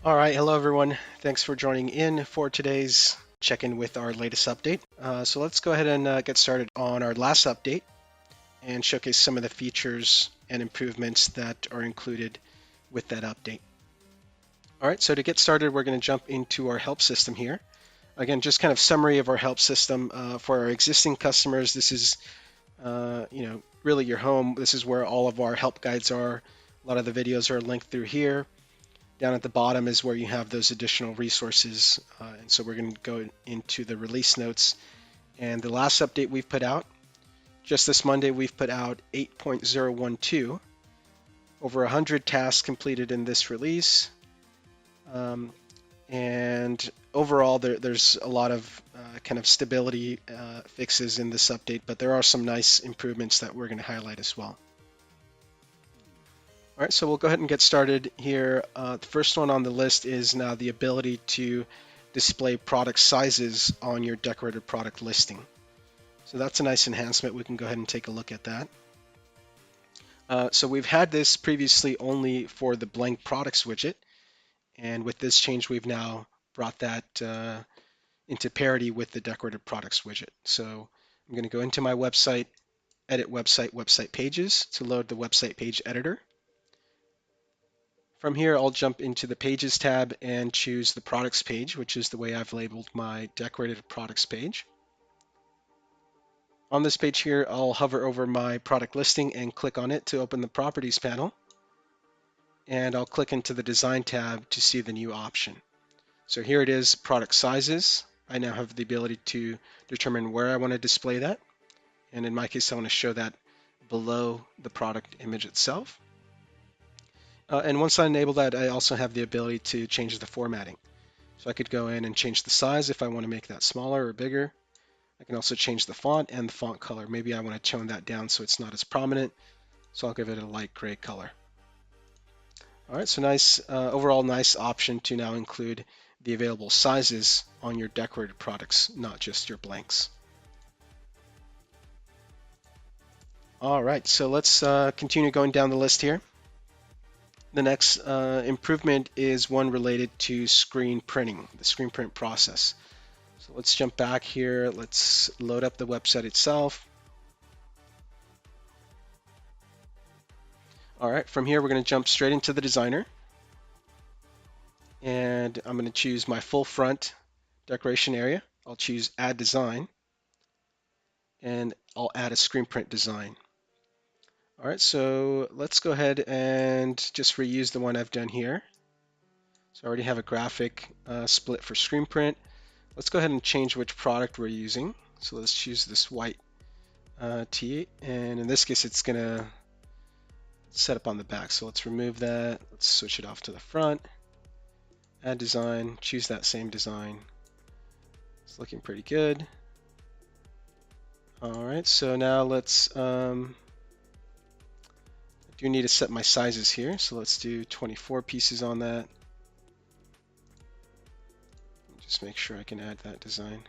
All right, hello everyone. Thanks for joining in for today's check-in with our latest update. So let's go ahead and get started on our last update and showcase some of the features and improvements that are included with that update. All right, so to get started, we're going to jump into our help system here. Again, just kind of summary of our help system for our existing customers. This is, really your home. This is where all of our help guides are. A lot of the videos are linked through here. Down at the bottom is where you have those additional resources. And so we're going to go into the release notes. And the last update we've put out, just this Monday, we've put out 8.012. Over 100 tasks completed in this release. And overall, there's a lot of kind of stability fixes in this update, but there are some nice improvements that we're going to highlight as well. All right, so we'll go ahead and get started here. The first one on the list is now the ability to display product sizes on your decorated product listing. So that's a nice enhancement. We can go ahead and take a look at that. So we've had this previously only for the blank products widget. And with this change, we've now brought that into parity with the decorated products widget. So I'm going to go into my website, edit website pages to load the website page editor. From here, I'll jump into the Pages tab and choose the Products page, which is the way I've labeled my decorated products page. On this page here, I'll hover over my product listing and click on it to open the Properties panel. And I'll click into the Design tab to see the new option. So here it is, Product Sizes. I now have the ability to determine where I want to display that. And in my case, I want to show that below the product image itself. And once I enable that, I also have the ability to change the formatting. So I could go in and change the size if I want to make that smaller or bigger. I can also change the font and the font color. Maybe I want to tone that down so it's not as prominent. So I'll give it a light gray color. All right, so nice, overall nice option to now include the available sizes on your decorated products, not just your blanks. All right, so let's continue going down the list here. The next improvement is one related to screen printing, the screen print process. So let's jump back here. Let's load up the website itself. All right, from here, we're going to jump straight into the designer. And I'm going to choose my full front decoration area. I'll choose Add Design. And I'll add a screen print design. All right, so let's go ahead and just reuse the one I've done here. So I already have a graphic split for screen print. Let's go ahead and change which product we're using. So let's choose this white tee, and in this case, it's gonna set up on the back. So let's remove that. Let's switch it off to the front. Add design, choose that same design. It's looking pretty good. All right, so now let's, I do need to set my sizes here. So let's do 24 pieces on that. Just make sure I can add that design.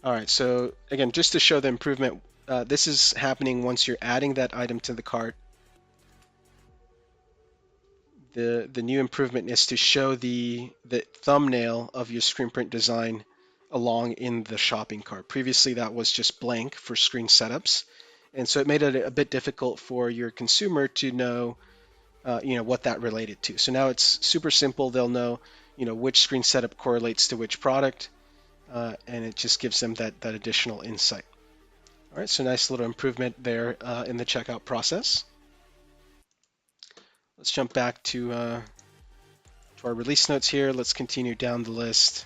All right, so again, just to show the improvement, this is happening once you're adding that item to the cart. The new improvement is to show the thumbnail of your screen print design along in the shopping cart. Previously, that was just blank for screen setups, and so it made it a bit difficult for your consumer to know, what that related to. So now it's super simple. They'll know, which screen setup correlates to which product, and it just gives them that additional insight. All right, so nice little improvement there in the checkout process. Let's jump back to our release notes here. Let's continue down the list.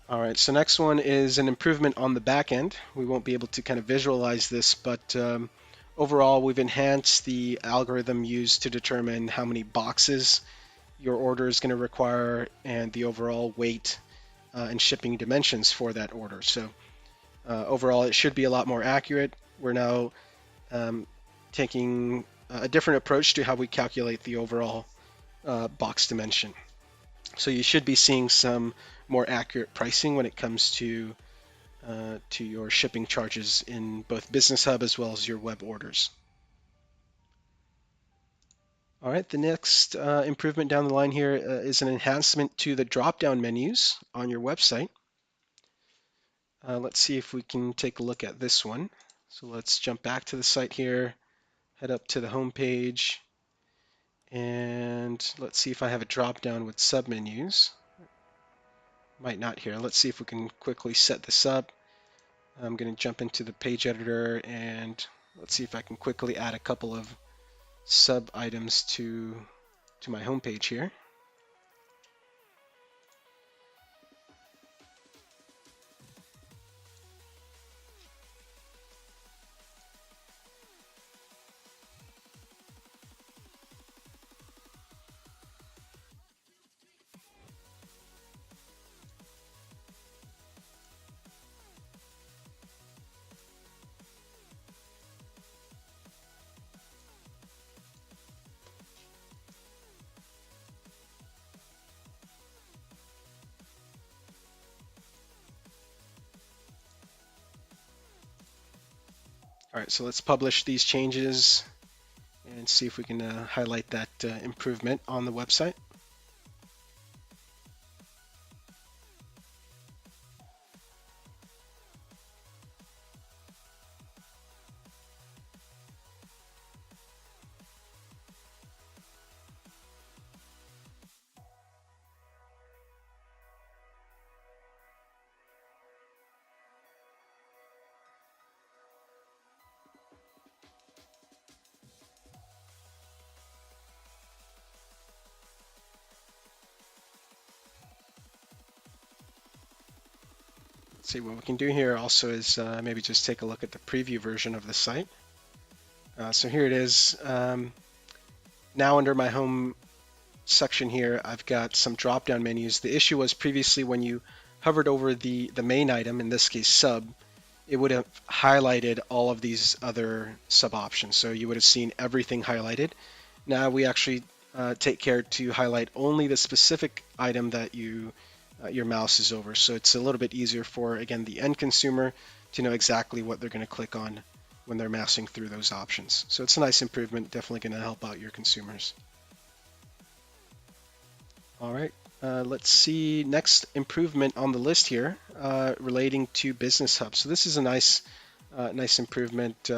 All right, so next one is an improvement on the back end. We won't be able to kind of visualize this, but overall, we've enhanced the algorithm used to determine how many boxes your order is going to require and the overall weight and shipping dimensions for that order. So overall, it should be a lot more accurate. We're now taking a different approach to how we calculate the overall box dimension. So you should be seeing some more accurate pricing when it comes to to your shipping charges in both Business Hub as well as your web orders. All right, the next improvement down the line here is an enhancement to the drop-down menus on your website. Let's see if we can take a look at this one. So let's jump back to the site here, head up to the home page, and let's see if I have a drop-down with submenus. Might not here. Let's see if we can quickly set this up. I'm going to jump into the page editor and let's see if I can quickly add a couple of sub items to my home page here. All right, so let's publish these changes and see if we can highlight that improvement on the website. See what we can do here also is maybe just take a look at the preview version of the site. So here it is. Now under my home section here, I've got some drop-down menus. The issue was previously when you hovered over the main item, in this case sub, it would have highlighted all of these other sub options. So you would have seen everything highlighted. Now we actually take care to highlight only the specific item that your mouse is over. So it's a little bit easier for, again, the end consumer to know exactly what they're going to click on when they're mousing through those options. So it's a nice improvement, definitely going to help out your consumers. All right, let's see next improvement on the list here relating to Business Hub. So this is a nice improvement.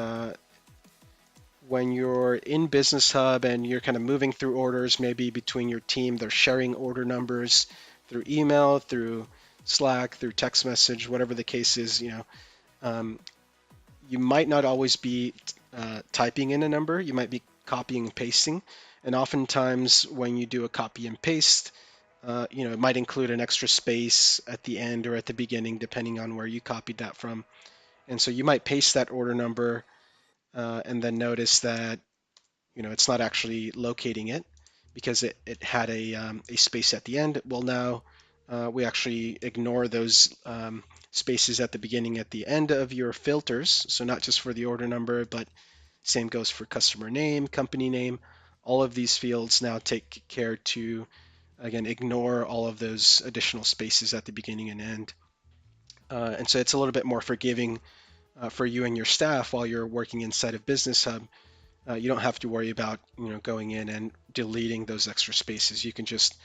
When you're in Business Hub and you're kind of moving through orders, maybe between your team, they're sharing order numbers through email, through Slack, through text message, whatever the case is, you might not always be typing in a number. You might be copying and pasting. And oftentimes when you do a copy and paste, it might include an extra space at the end or at the beginning, depending on where you copied that from. And so you might paste that order number and then notice that it's not actually locating it because it had a space at the end. Well, now we actually ignore those spaces at the beginning, at the end of your filters. So not just for the order number, but same goes for customer name, company name. All of these fields now take care to, again, ignore all of those additional spaces at the beginning and end. And so it's a little bit more forgiving for you and your staff while you're working inside of Business Hub. You don't have to worry about going in and deleting those extra spaces. You can just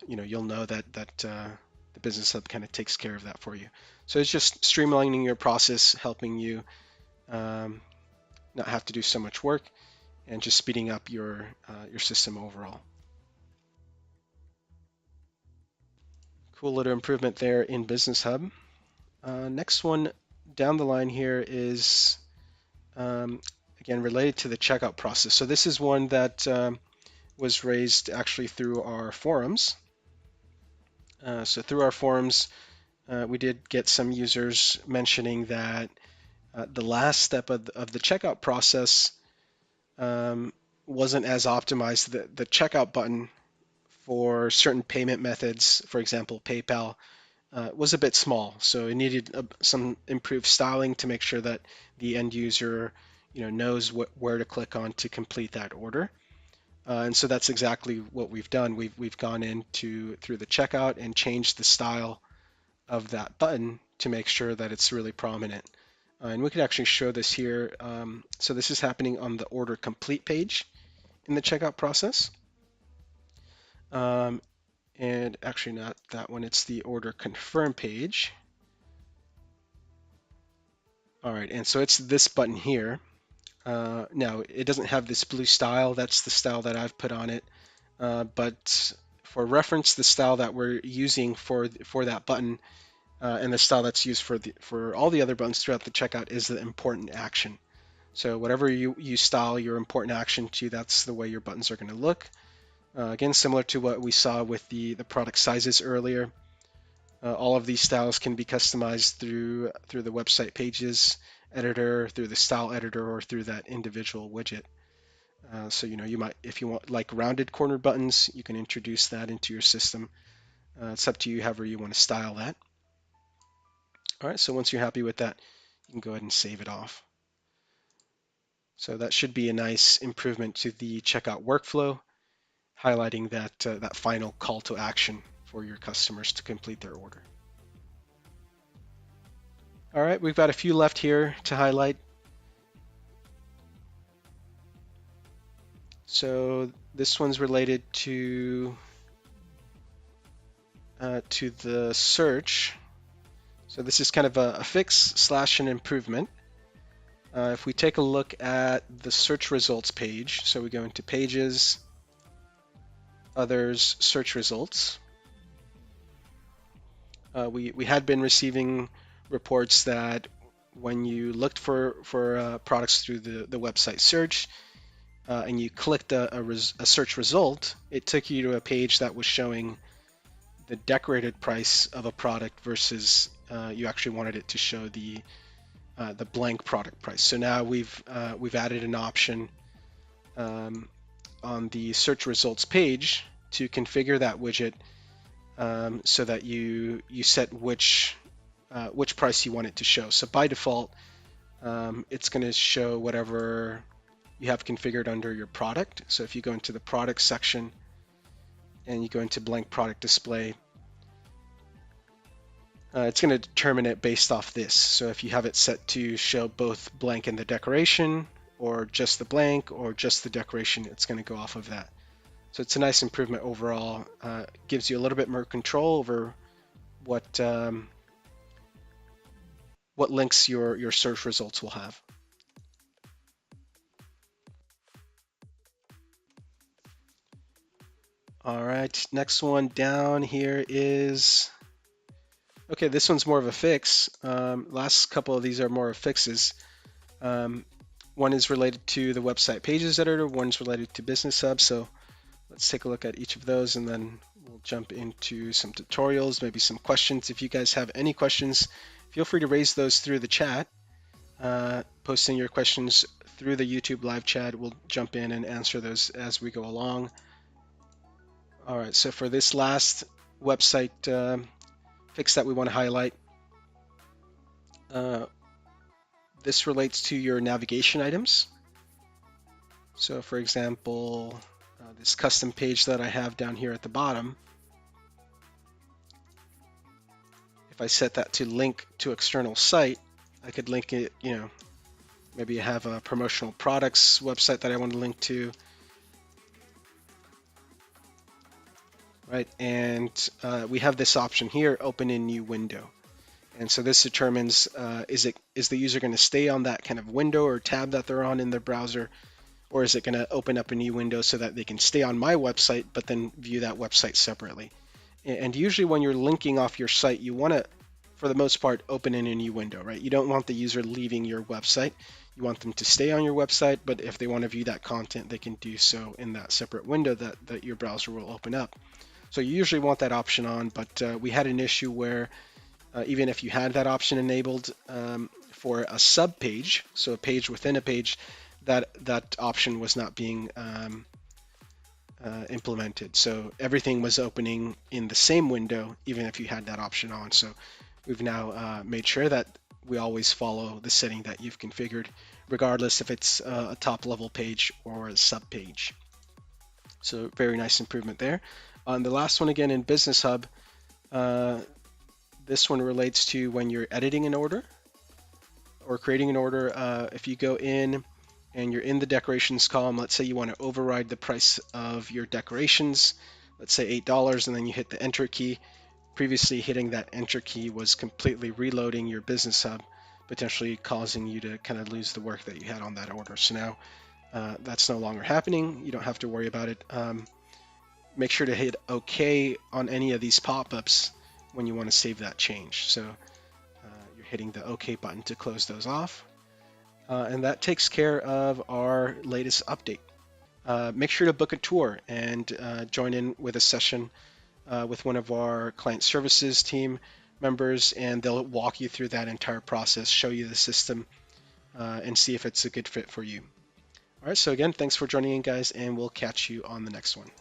you'll know that the Business Hub kind of takes care of that for you. So it's just streamlining your process, helping you not have to do so much work, and just speeding up your system overall. Cool little improvement there in Business Hub. Next one down the line here is again related to the checkout process. So this is one that was raised actually through our forums. So through our forums, we did get some users mentioning that the last step of the checkout process wasn't as optimized. The checkout button for certain payment methods, for example, PayPal, was a bit small. So it needed some improved styling to make sure that the end user knows where to click on to complete that order. And so that's exactly what we've done. We've gone through the checkout and changed the style of that button to make sure that it's really prominent. And we can actually show this here. So this is happening on the order complete page in the checkout process. And actually not that one, it's the order confirm page. All right, and so it's this button here. Now, it doesn't have this blue style. That's the style that I've put on it. But for reference, the style that we're using for that button and the style that's used for all the other buttons throughout the checkout is the important action. So whatever you style your important action to, that's the way your buttons are going to look. Again, similar to what we saw with the product sizes earlier. All of these styles can be customized through the website pages editor, through the style editor, or through that individual widget. So you might, if you want like rounded corner buttons, you can introduce that into your system. It's up to you however you want to style that. All right, so once you're happy with that, you can go ahead and save it off. So that should be a nice improvement to the checkout workflow, highlighting that final call to action for your customers to complete their order. All right, we've got a few left here to highlight. So this one's related to the search. So this is kind of a fix / an improvement. If we take a look at the search results page, so we go into Pages, Others, Search Results. We had been receiving reports that when you looked for products through the website search and you clicked a search result, it took you to a page that was showing the decorated price of a product versus you actually wanted it to show the blank product price. So now we've added an option on the search results page to configure that widget so that you set which price you want it to show. So by default, it's going to show whatever you have configured under your product. So if you go into the product section and you go into blank product display, it's going to determine it based off this. So if you have it set to show both blank and the decoration, or just the blank, or just the decoration, it's going to go off of that. So it's a nice improvement overall. Gives you a little bit more control over what links your search results will have. All right, next one down here is, okay, this one's more of a fix. Last couple of these are more of fixes. One is related to the website pages editor, one's related to Business Hub. So let's take a look at each of those and then we'll jump into some tutorials, maybe some questions. If you guys have any questions, feel free to raise those through the chat. Posting your questions through the YouTube live chat, we'll jump in and answer those as we go along. All right, so for this last website fix that we want to highlight, this relates to your navigation items. So for example, this custom page that I have down here at the bottom, if I set that to link to external site, I could link it, maybe I have a promotional products website that I want to link to, right? And we have this option here, open in new window. And so this determines, is the user going to stay on that kind of window or tab that they're on in their browser, or is it going to open up a new window so that they can stay on my website, but then view that website separately? And usually when you're linking off your site, you want to, for the most part, open in a new window, right? You don't want the user leaving your website. You want them to stay on your website, but if they want to view that content, they can do so in that separate window that your browser will open up. So you usually want that option on, but we had an issue where even if you had that option enabled for a sub page, so a page within a page, that option was not being implemented. So everything was opening in the same window, even if you had that option on. So we've now made sure that we always follow the setting that you've configured, regardless if it's a top level page or a sub page. So very nice improvement there. On the last one again in Business Hub, This one relates to when you're editing an order or creating an order. If you go in and you're in the decorations column, let's say you want to override the price of your decorations, let's say $8, and then you hit the enter key. Previously, hitting that enter key was completely reloading your business hub, potentially causing you to kind of lose the work that you had on that order. So now that's no longer happening. You don't have to worry about it. Make sure to hit OK on any of these pop-ups when you want to save that change. So you're hitting the OK button to close those off. And that takes care of our latest update. Make sure to book a tour and join in with a session with one of our client services team members, and they'll walk you through that entire process, show you the system, and see if it's a good fit for you. All right, so again, thanks for joining in, guys, and we'll catch you on the next one.